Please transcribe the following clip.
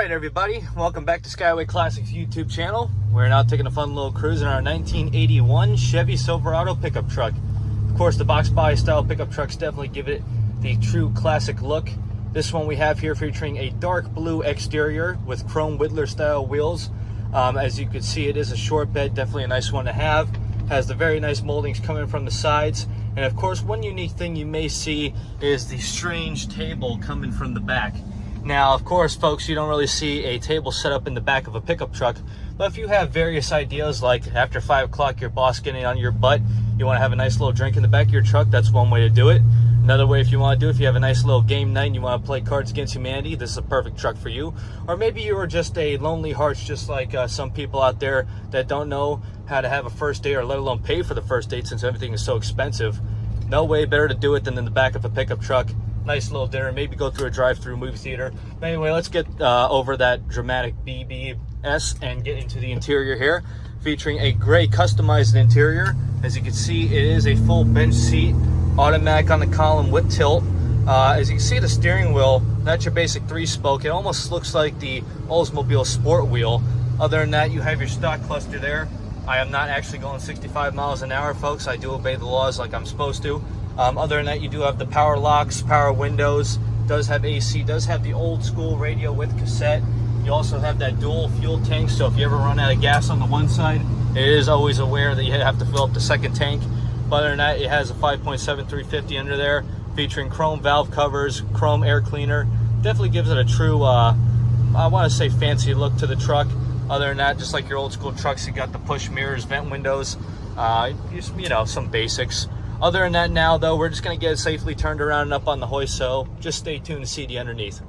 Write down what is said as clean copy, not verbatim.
Alright everybody, welcome back to Skyway Classics YouTube channel. We're now taking a fun little cruise in our 1981 Chevy Silverado pickup truck. Of course, the box body style pickup trucks definitely give it the true classic look. This one we have here featuring a dark blue exterior with chrome Whittler style wheels. As you can see, it is a short bed, definitely a nice one to have. Has the very nice moldings coming from the sides. And of course, one unique thing you may see is the strange table coming from the back. Now, of course, folks, you don't really see a table set up in the back of a pickup truck, but if you have various ideas, like after 5 o'clock, your boss getting on your butt, you want to have a nice little drink in the back of your truck, that's one way to do it. Another way, if you want to do it, if you have a nice little game night and you want to play Cards Against Humanity, this is a perfect truck for you. Or maybe you are just a lonely hearts, just like some people out there that don't know how to have a first date, or let alone pay for the first date since everything is so expensive. No way better to do it than in the back of a pickup truck. Nice little dinner, maybe go through a drive-through movie theater. But anyway, let's get over that dramatic BBS and get into the interior here, featuring a gray customized interior. As you can see, it is a full bench seat, automatic on the column with tilt. As you can see, the steering wheel, that's your basic 3-spoke. It almost looks like the Oldsmobile Sport wheel. Other than that, you have your stock cluster there. I am not actually going 65 miles an hour, folks. I do obey the laws like I'm supposed to. Other than that, you do have the power locks, power windows, does have AC, does have the old school radio with cassette. You also have that dual fuel tank, so if you ever run out of gas on the one side, it is always aware that you have to fill up the second tank. But other than that, it has a 5.7 350 under there, featuring chrome valve covers, chrome air cleaner. Definitely gives it a true, I want to say fancy look to the truck. Other than that, just like your old school trucks, you got the push mirrors, vent windows, just, you know, some basics. Other than that now, though, we're just going to get it safely turned around and up on the hoist, so just stay tuned to see the underneath.